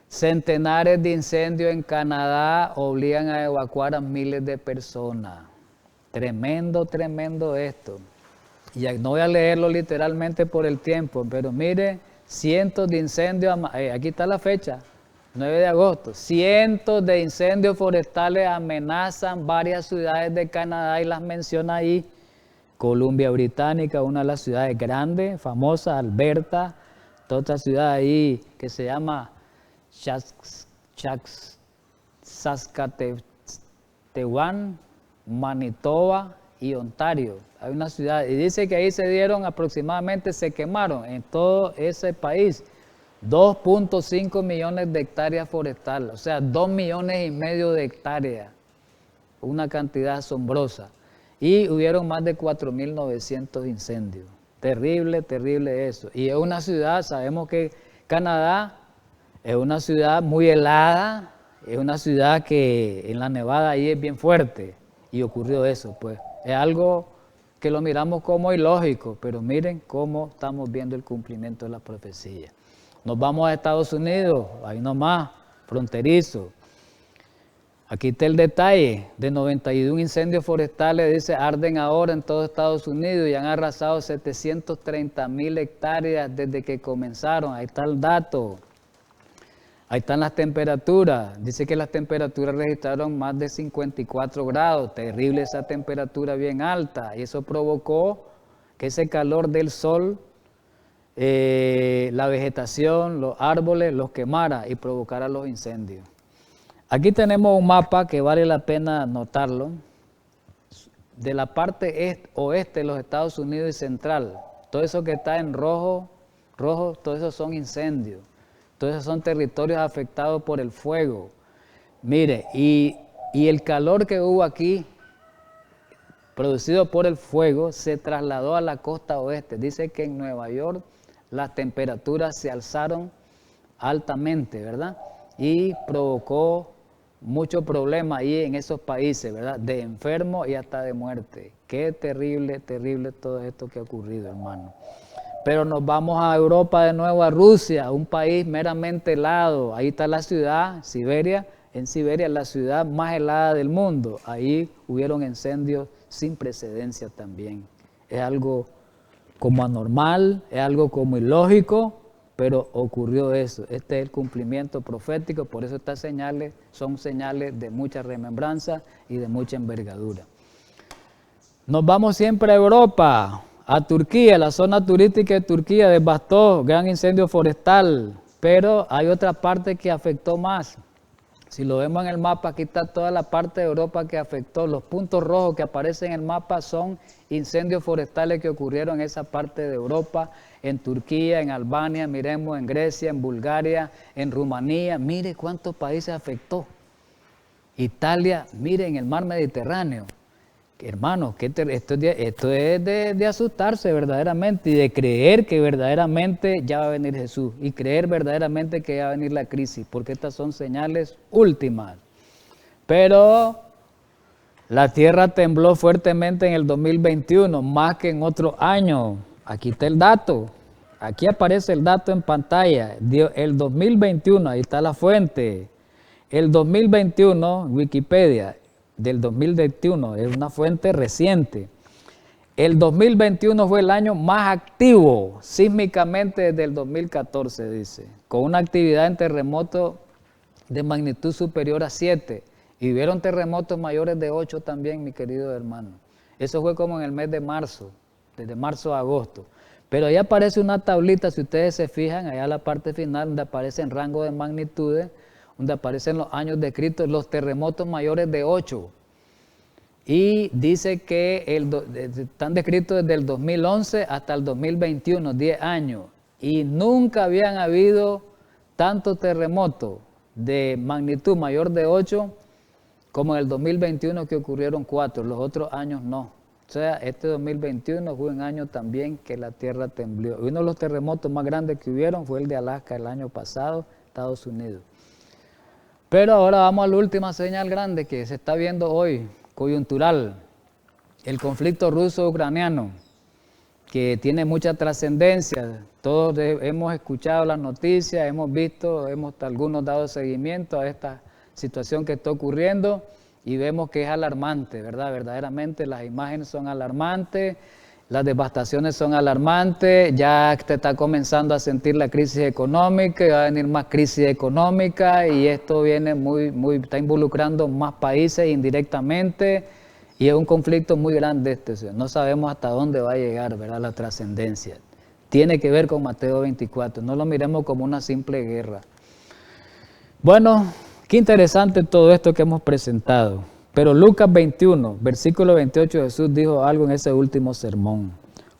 Centenares de incendios en Canadá obligan a evacuar a miles de personas. Tremendo, tremendo esto. Y no voy a leerlo literalmente por el tiempo, pero mire, cientos de incendios, aquí está la fecha, 9 de agosto, cientos de incendios forestales amenazan varias ciudades de Canadá y las menciona ahí. Columbia Británica, una de las ciudades grandes, famosas, Alberta, toda otra ciudad ahí que se llama Saskatchewan, Manitoba y Ontario. Hay una ciudad, y dice que ahí se quemaron en todo ese país 2.5 millones de hectáreas forestales, o sea, 2,5 millones de hectáreas, una cantidad asombrosa. Y hubieron más de 4.900 incendios. Terrible, terrible eso. Y es una ciudad, sabemos que Canadá es una ciudad muy helada, es una ciudad que en la nevada ahí es bien fuerte. Y ocurrió eso, pues. Es algo que lo miramos como ilógico, pero miren cómo estamos viendo el cumplimiento de la profecía. Nos vamos a Estados Unidos, ahí nomás, fronterizo. Aquí está el detalle, de 91 incendios forestales, dice, arden ahora en todo Estados Unidos y han arrasado 730,000 hectáreas desde que comenzaron. Ahí está el dato. Ahí están las temperaturas. Dice que las temperaturas registraron más de 54 grados. Terrible esa temperatura bien alta. Y eso provocó que ese calor del sol, la vegetación, los árboles, los quemara y provocara los incendios. Aquí tenemos un mapa que vale la pena notarlo, de la parte oeste de los Estados Unidos y central. Todo eso que está en rojo, todo eso son incendios. Todos esos son territorios afectados por el fuego. Mire, y el calor que hubo aquí, producido por el fuego, se trasladó a la costa oeste. Dice que en Nueva York las temperaturas se alzaron altamente, ¿verdad? Y provocó muchos problemas ahí en esos países, ¿verdad? De enfermos y hasta de muerte. Qué terrible, terrible todo esto que ha ocurrido, hermano. Pero nos vamos a Europa de nuevo, a Rusia, un país meramente helado. Ahí está la ciudad, Siberia. En Siberia, la ciudad más helada del mundo. Ahí hubieron incendios sin precedencia también. Es algo como anormal, es algo como ilógico, pero ocurrió eso. Este es el cumplimiento profético, por eso estas señales son señales de mucha remembranza y de mucha envergadura. Nos vamos siempre a Europa, a Turquía. La zona turística de Turquía devastó, gran incendio forestal, pero hay otra parte que afectó más. Si lo vemos en el mapa, aquí está toda la parte de Europa que afectó. Los puntos rojos que aparecen en el mapa son incendios forestales que ocurrieron en esa parte de Europa, en Turquía, en Albania, miremos en Grecia, en Bulgaria, en Rumanía. Mire cuántos países afectó. Italia, mire en el mar Mediterráneo. hermanos, esto es de asustarse verdaderamente y de creer que verdaderamente ya va a venir Jesús y creer verdaderamente que ya va a venir la crisis, porque estas son señales últimas. Pero la tierra tembló fuertemente en el 2021, más que en otros años. Aquí está el dato, aquí aparece el dato en pantalla. El 2021, ahí está la fuente. El 2021, Wikipedia, del 2021, es una fuente reciente. El 2021 fue el año más activo sísmicamente desde el 2014, dice, con una actividad en terremotos de magnitud superior a 7. Y hubieron terremotos mayores de 8 también, mi querido hermano. Eso fue como en el mes de marzo, desde marzo a agosto. Pero ahí aparece una tablita, si ustedes se fijan, allá en la parte final, donde aparece en rango de magnitudes, donde aparecen los años descritos, los terremotos mayores de 8. Y dice que están descritos desde el 2011 hasta el 2021, 10 años. Y nunca habían habido tantos terremotos de magnitud mayor de 8 como en el 2021, que ocurrieron 4, los otros años no. O sea, este 2021 fue un año también que la tierra tembló. Uno de los terremotos más grandes que hubieron fue el de Alaska el año pasado, Estados Unidos. Pero ahora vamos a la última señal grande que se está viendo hoy, coyuntural, el conflicto ruso-ucraniano, que tiene mucha trascendencia. Todos hemos escuchado las noticias, hemos visto, algunos dado seguimiento a esta situación que está ocurriendo y vemos que es alarmante, ¿verdad? Verdaderamente las imágenes son alarmantes, las devastaciones son alarmantes, ya te está comenzando a sentir la crisis económica, y va a venir más crisis económica y esto viene está involucrando más países indirectamente y es un conflicto muy grande no sabemos hasta dónde va a llegar, ¿verdad? La trascendencia. Tiene que ver con Mateo 24, no lo miremos como una simple guerra. Bueno, qué interesante todo esto que hemos presentado. Pero Lucas 21, versículo 28, Jesús dijo algo en ese último sermón.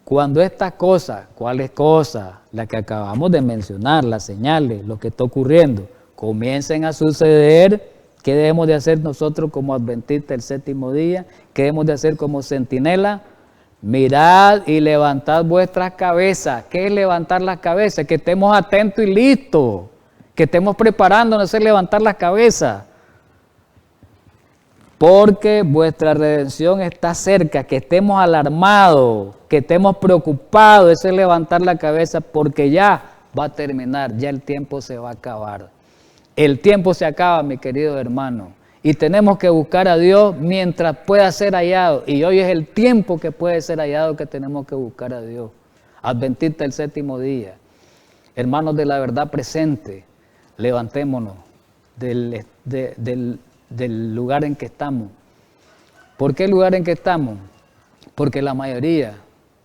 Cuando estas cosas, ¿cuáles cosas? Las que acabamos de mencionar, las señales, lo que está ocurriendo, comiencen a suceder, ¿qué debemos de hacer nosotros como adventistas del séptimo día? ¿Qué debemos de hacer como centinela? Mirad y levantad vuestras cabezas. ¿Qué es levantar las cabezas? Que estemos atentos y listos. Que estemos preparándonos a levantar las cabezas. Porque vuestra redención está cerca, que estemos alarmados, que estemos preocupados, eso es levantar la cabeza, porque ya va a terminar, ya el tiempo se va a acabar. El tiempo se acaba, mi querido hermano, y tenemos que buscar a Dios mientras pueda ser hallado, y hoy es el tiempo que puede ser hallado que tenemos que buscar a Dios. Adventista el séptimo día, hermanos de la verdad presente, levantémonos del lugar en que estamos. ¿Por qué el lugar en que estamos? Porque la mayoría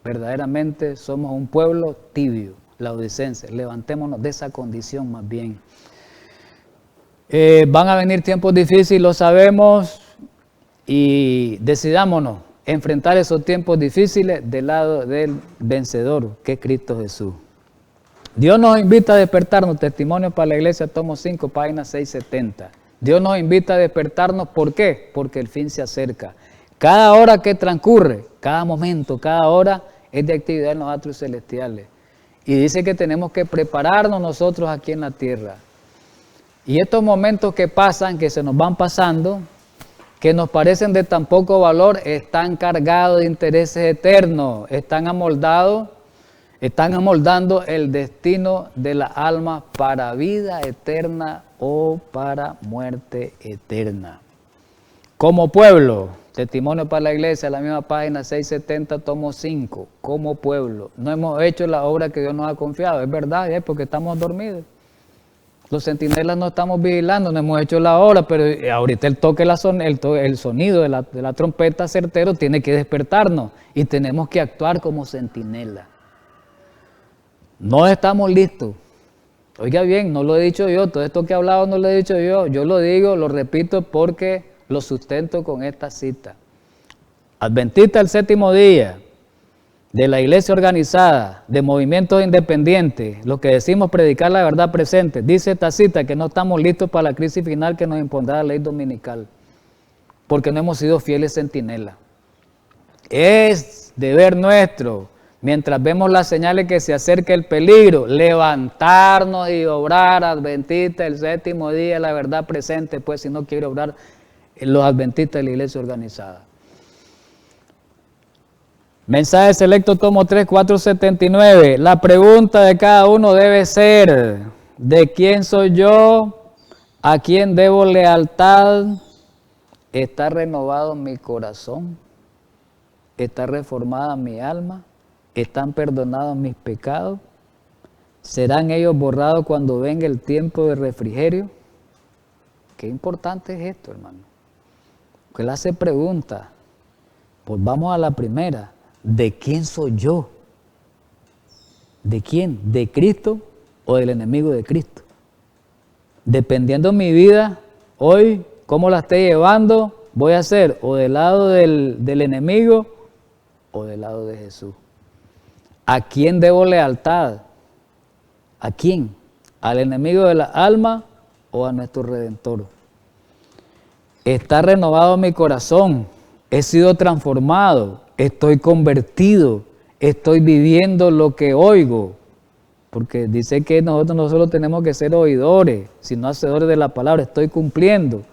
verdaderamente somos un pueblo tibio, laodicense. Levantémonos de esa condición más bien. Van a venir tiempos difíciles, lo sabemos, y decidámonos enfrentar esos tiempos difíciles del lado del vencedor, que es Cristo Jesús. Dios nos invita a despertarnos, Testimonios para la Iglesia, tomo 5, página 670. Dios nos invita a despertarnos, ¿por qué? Porque el fin se acerca. Cada hora que transcurre, cada momento, cada hora es de actividad en los atrios celestiales. Y dice que tenemos que prepararnos nosotros aquí en la tierra. Y estos momentos que pasan, que se nos van pasando, que nos parecen de tan poco valor, están cargados de intereses eternos, están amoldando el destino de la alma para vida eterna o para muerte eterna. Como pueblo, Testimonio para la Iglesia, la misma página 670, tomo 5, como pueblo, no hemos hecho la obra que Dios nos ha confiado, es verdad, es porque estamos dormidos. Los centinelas no estamos vigilando, no hemos hecho la obra, pero ahorita el sonido de la trompeta certero tiene que despertarnos y tenemos que actuar como centinela. No estamos listos. Oiga bien, no lo he dicho yo, todo esto que he hablado no lo he dicho yo lo digo, lo repito porque lo sustento con esta cita. Adventista el séptimo día, de la iglesia organizada, de movimientos independientes, lo que decimos predicar la verdad presente, dice esta cita que no estamos listos para la crisis final que nos impondrá la ley dominical, porque no hemos sido fieles centinelas. Es deber nuestro, mientras vemos las señales que se acerca el peligro, levantarnos y obrar, adventistas, el séptimo día, la verdad presente, pues si no quiere obrar los adventistas de la iglesia organizada. Mensaje selecto, tomo 3, 479. La pregunta de cada uno debe ser: ¿de quién soy yo? ¿A quién debo lealtad? ¿Está renovado mi corazón? ¿Está reformada mi alma? ¿Están perdonados mis pecados? ¿Serán ellos borrados cuando venga el tiempo de refrigerio? Qué importante es esto, hermano. Que él hace preguntas. Pues vamos a la primera. ¿De quién soy yo? ¿De quién? ¿De Cristo o del enemigo de Cristo? Dependiendo mi vida, hoy, cómo la esté llevando, voy a ser o del lado del enemigo o del lado de Jesús. ¿A quién debo lealtad? ¿A quién? ¿Al enemigo de la alma o a nuestro Redentor? Está renovado mi corazón, he sido transformado, estoy convertido, estoy viviendo lo que oigo. Porque dice que nosotros no solo tenemos que ser oidores, sino hacedores de la palabra. Estoy cumpliendo.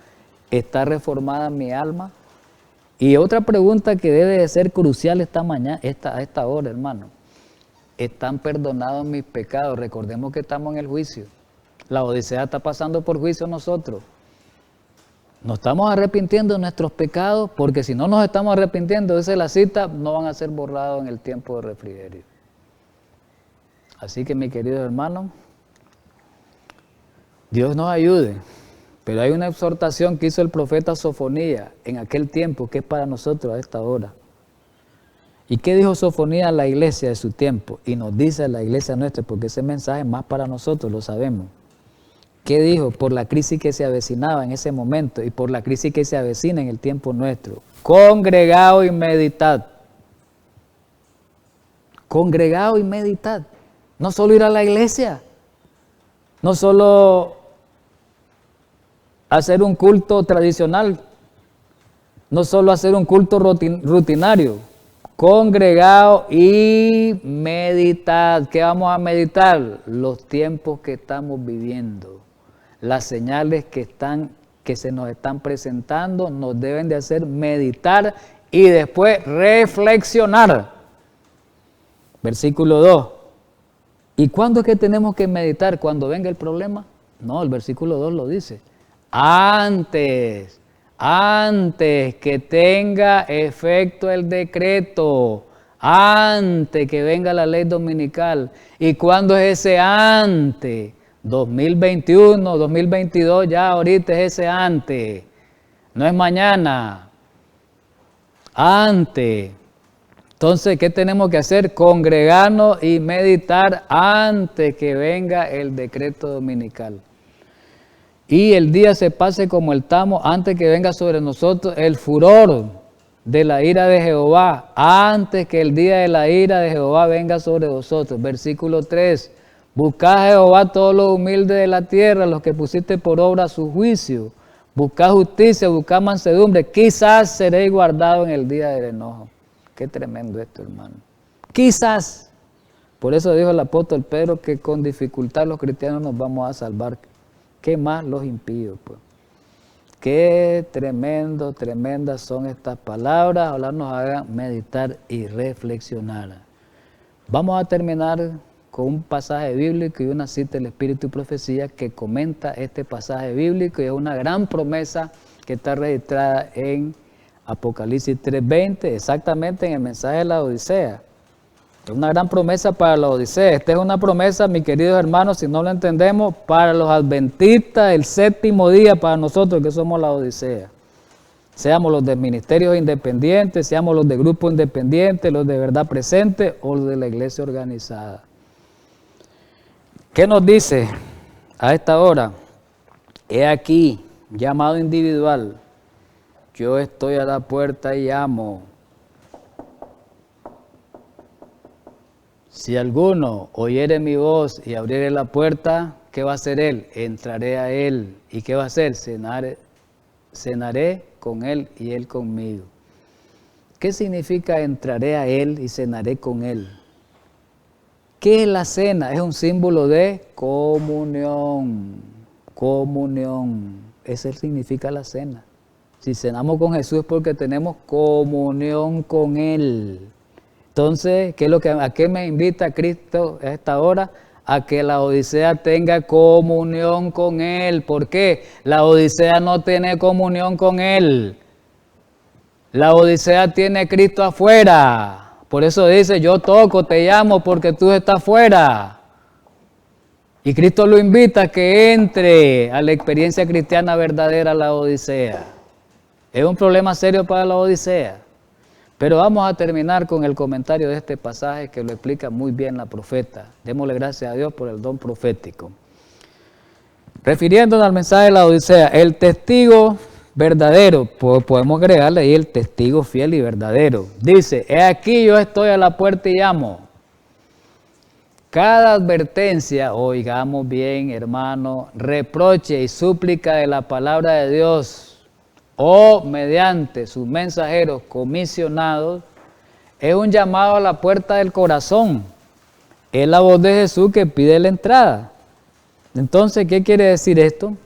¿Está reformada mi alma? Y otra pregunta que debe de ser crucial a esta hora, hermano. ¿Están perdonados mis pecados? Recordemos que estamos en el juicio. La Odisea está pasando por juicio nosotros. Nos estamos arrepintiendo de nuestros pecados, porque si no nos estamos arrepintiendo, dice la cita, no van a ser borrados en el tiempo de refrigerio. Así que, mi querido hermano, Dios nos ayude, pero hay una exhortación que hizo el profeta Sofonías en aquel tiempo que es para nosotros a esta hora. ¿Y qué dijo Sofonías a la iglesia de su tiempo? Y nos dice a la iglesia nuestra, porque ese mensaje es más para nosotros, lo sabemos. ¿Qué dijo? Por la crisis que se avecinaba en ese momento y por la crisis que se avecina en el tiempo nuestro. Congregaos y meditad. Congregaos y meditad. No solo ir a la iglesia, no solo hacer un culto tradicional, no solo hacer un culto rutinario. Congregaos y meditad. ¿Qué vamos a meditar? Los tiempos que estamos viviendo. Las señales que se nos están presentando nos deben de hacer meditar y después reflexionar. Versículo 2. ¿Y cuándo es que tenemos que meditar? ¿Cuando venga el problema? No, el versículo 2 lo dice. Antes que tenga efecto el decreto, antes que venga la ley dominical. ¿Y cuándo es ese antes? 2021, 2022, ya ahorita es ese antes. No es mañana. Antes. Entonces, ¿qué tenemos que hacer? Congregarnos y meditar antes que venga el decreto dominical. Y el día se pase como el tamo, antes que venga sobre nosotros el furor de la ira de Jehová, antes que el día de la ira de Jehová venga sobre vosotros. Versículo 3. Buscad a Jehová todos los humildes de la tierra, los que pusiste por obra su juicio. Buscad justicia, buscad mansedumbre, quizás seréis guardados en el día del enojo. Qué tremendo esto, hermano. Quizás. Por eso dijo el apóstol Pedro que con dificultad los cristianos nos vamos a salvar. ¿Qué más los impíos, pues? Qué tremendas son estas palabras. Ojalá nos hagan meditar y reflexionar. Vamos a terminar con un pasaje bíblico y una cita del Espíritu y Profecía que comenta este pasaje bíblico y es una gran promesa que está registrada en Apocalipsis 3:20, exactamente en el mensaje de la Odisea. Es una gran promesa para la Odisea. Esta es una promesa, mis queridos hermanos, si no lo entendemos, para los adventistas, el séptimo día para nosotros que somos la Odisea. Seamos los de ministerios independientes, seamos los de grupos independientes, los de verdad presente o los de la iglesia organizada. ¿Qué nos dice a esta hora? He aquí, llamado individual, yo estoy a la puerta y llamo. Si alguno oyere mi voz y abriere la puerta, ¿qué va a hacer él? Entraré a él. ¿Y qué va a hacer? Cenaré con él y él conmigo. ¿Qué significa entraré a Él y cenaré con Él? ¿Qué es la cena? Es un símbolo de comunión. Comunión. Ese significa la cena. Si cenamos con Jesús es porque tenemos comunión con Él. Entonces, ¿a qué me invita Cristo a esta hora? A que la Odisea tenga comunión con Él. ¿Por qué? La Odisea no tiene comunión con Él. La Odisea tiene a Cristo afuera. Por eso dice, yo toco, te llamo porque tú estás afuera. Y Cristo lo invita a que entre a la experiencia cristiana verdadera, la Odisea. Es un problema serio para la Odisea. Pero vamos a terminar con el comentario de este pasaje que lo explica muy bien la profeta. Démosle gracias a Dios por el don profético. Refiriéndonos al mensaje de la Odisea, el testigo verdadero, podemos agregarle ahí el testigo fiel y verdadero. Dice, he aquí yo estoy a la puerta y llamo. Cada advertencia, oigamos bien hermano, reproche y súplica de la palabra de Dios, o mediante sus mensajeros comisionados, es un llamado a la puerta del corazón. Es la voz de Jesús que pide la entrada. Entonces, ¿qué quiere decir esto?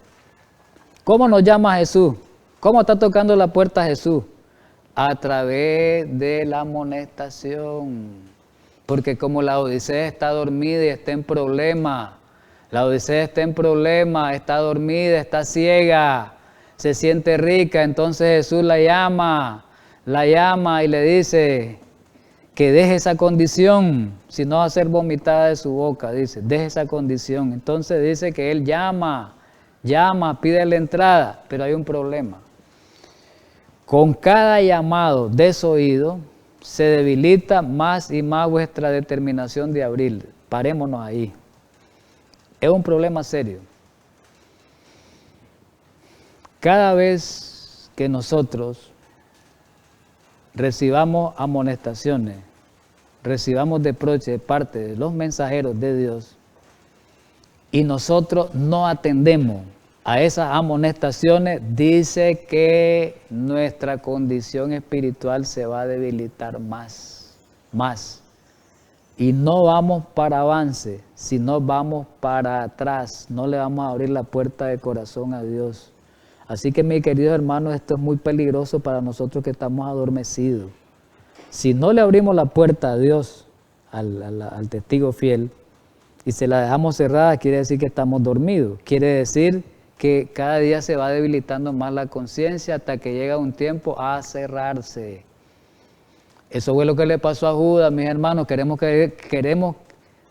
¿Cómo nos llama Jesús? ¿Cómo está tocando la puerta Jesús? A través de la amonestación. Porque como la Odisea está dormida y está en problema, la Odisea está en problema, está dormida, está ciega, se siente rica, entonces Jesús la llama y le dice que deje esa condición, si no va a ser vomitada de su boca, dice, deje esa condición. Entonces dice que Él llama, pide la entrada, pero hay un problema. Con cada llamado desoído, se debilita más y más vuestra determinación de abrir. Parémonos ahí. Es un problema serio. Cada vez que nosotros recibamos amonestaciones, recibamos reproches de parte de los mensajeros de Dios y nosotros no atendemos a esas amonestaciones, dice que nuestra condición espiritual se va a debilitar más. Y no vamos para avance, sino vamos para atrás. No le vamos a abrir la puerta de corazón a Dios. Así que, mis queridos hermanos, esto es muy peligroso para nosotros que estamos adormecidos. Si no le abrimos la puerta a Dios, al testigo fiel, y se la dejamos cerrada, quiere decir que estamos dormidos. Quiere decir que cada día se va debilitando más la conciencia hasta que llega un tiempo a cerrarse. Eso fue lo que le pasó a Judas, mis hermanos. Queremos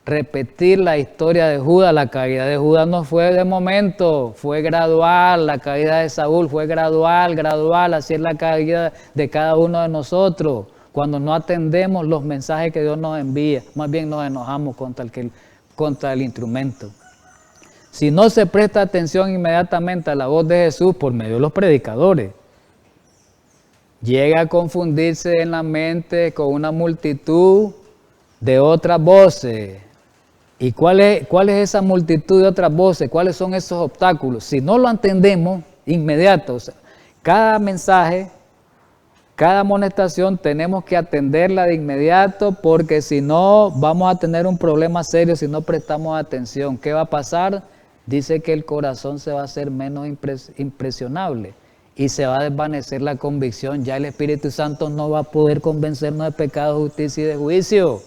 repetir la historia de Judas. La caída de Judas no fue de momento, fue gradual. La caída de Saúl fue gradual. Así es la caída de cada uno de nosotros. Cuando no atendemos los mensajes que Dios nos envía, más bien nos enojamos contra el instrumento. Si no se presta atención inmediatamente a la voz de Jesús por medio de los predicadores, llega a confundirse en la mente con una multitud de otras voces. ¿Y cuál es esa multitud de otras voces? ¿Cuáles son esos obstáculos? Si no lo entendemos inmediato, o sea, cada mensaje, cada amonestación tenemos que atenderla de inmediato, porque si no vamos a tener un problema serio si no prestamos atención. ¿Qué va a pasar? Dice que el corazón se va a hacer menos impresionable y se va a desvanecer la convicción. Ya el Espíritu Santo no va a poder convencernos de pecado, justicia y de juicio.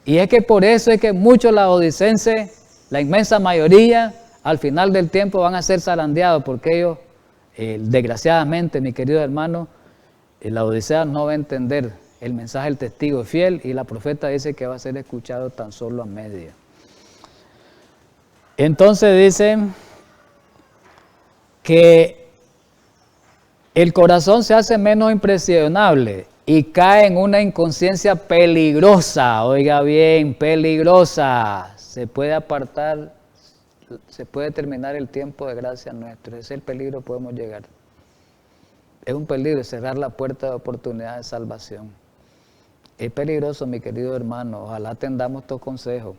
Y es que por eso es que muchos laodicenses, la inmensa mayoría, al final del tiempo van a ser zarandeados, porque ellos, desgraciadamente, mi querido hermano, la Odisea no va a entender el mensaje del testigo fiel, y la profeta dice que va a ser escuchado tan solo a media. Entonces dice que el corazón se hace menos impresionable y cae en una inconsciencia peligrosa, oiga bien, peligrosa. Se puede apartar, se puede terminar el tiempo de gracia nuestro. Ese es el peligro que podemos llegar. Es un peligro cerrar la puerta de oportunidad de salvación. Es peligroso, mi querido hermano. Ojalá atendamos estos consejos.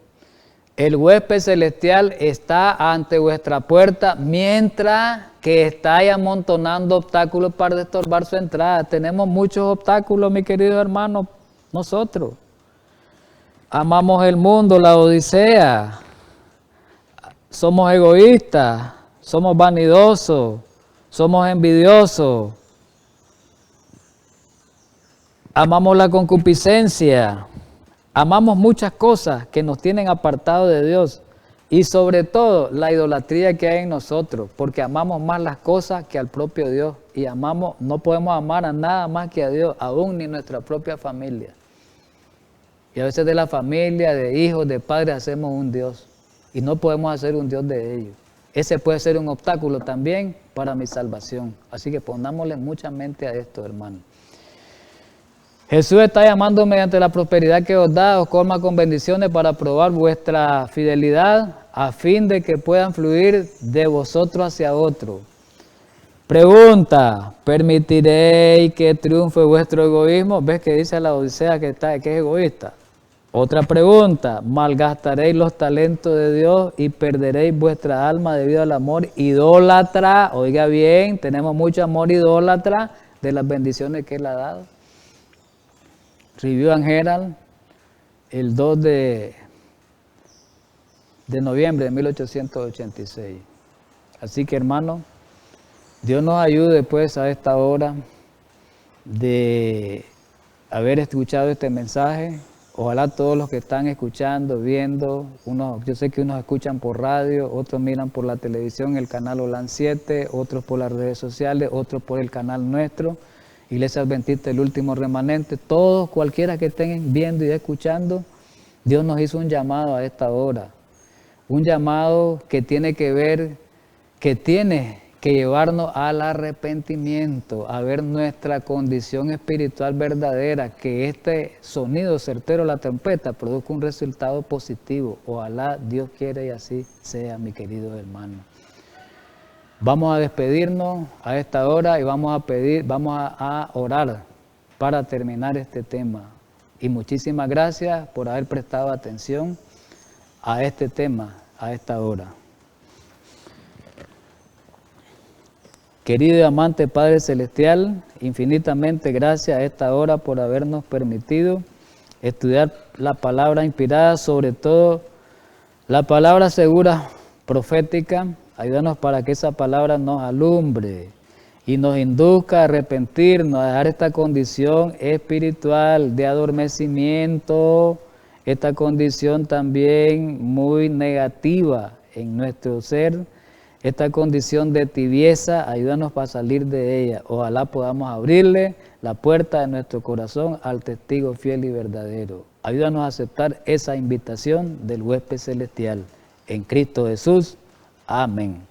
El huésped celestial está ante vuestra puerta mientras que estáis amontonando obstáculos para estorbar su entrada. Tenemos muchos obstáculos, mi querido hermano, nosotros. Amamos el mundo, la odisea. Somos egoístas, somos vanidosos, somos envidiosos. Amamos la concupiscencia. Amamos muchas cosas que nos tienen apartados de Dios y sobre todo la idolatría que hay en nosotros, porque amamos más las cosas que al propio Dios y no podemos amar a nada más que a Dios, aún ni nuestra propia familia. Y a veces de la familia, de hijos, de padres hacemos un Dios y no podemos hacer un Dios de ellos. Ese puede ser un obstáculo también para mi salvación, así que pongámosle mucha mente a esto, hermano. Jesús está llamando mediante la prosperidad que os da, os colma con bendiciones para probar vuestra fidelidad a fin de que puedan fluir de vosotros hacia otro. Pregunta, ¿permitiréis que triunfe vuestro egoísmo? ¿Ves que dice la Odisea que es egoísta? Otra pregunta, ¿malgastaréis los talentos de Dios y perderéis vuestra alma debido al amor idólatra? Oiga bien, tenemos mucho amor idólatra de las bendiciones que Él ha dado. Review and Herald, el 2 de noviembre de 1886. Así que, hermano, Dios nos ayude pues a esta hora de haber escuchado este mensaje. Ojalá todos los que están escuchando, viendo, yo sé que unos escuchan por radio, otros miran por la televisión, el canal Olan 7, otros por las redes sociales, otros por el canal nuestro. Iglesia Adventista, el último remanente, todos, cualquiera que estén viendo y escuchando, Dios nos hizo un llamado a esta hora. Un llamado que tiene que ver, que tiene que llevarnos al arrepentimiento, a ver nuestra condición espiritual verdadera, que este sonido certero de la trompeta produzca un resultado positivo. Ojalá Dios quiera y así sea, mi querido hermano. Vamos a despedirnos a esta hora y vamos a orar para terminar este tema. Y muchísimas gracias por haber prestado atención a este tema, a esta hora. Querido y amante Padre Celestial, infinitamente gracias a esta hora por habernos permitido estudiar la palabra inspirada, sobre todo la palabra segura, profética. Ayúdanos para que esa palabra nos alumbre y nos induzca a arrepentirnos, a dejar esta condición espiritual de adormecimiento, esta condición también muy negativa en nuestro ser, esta condición de tibieza. Ayúdanos para salir de ella. Ojalá podamos abrirle la puerta de nuestro corazón al testigo fiel y verdadero. Ayúdanos a aceptar esa invitación del huésped celestial. En Cristo Jesús. Amén.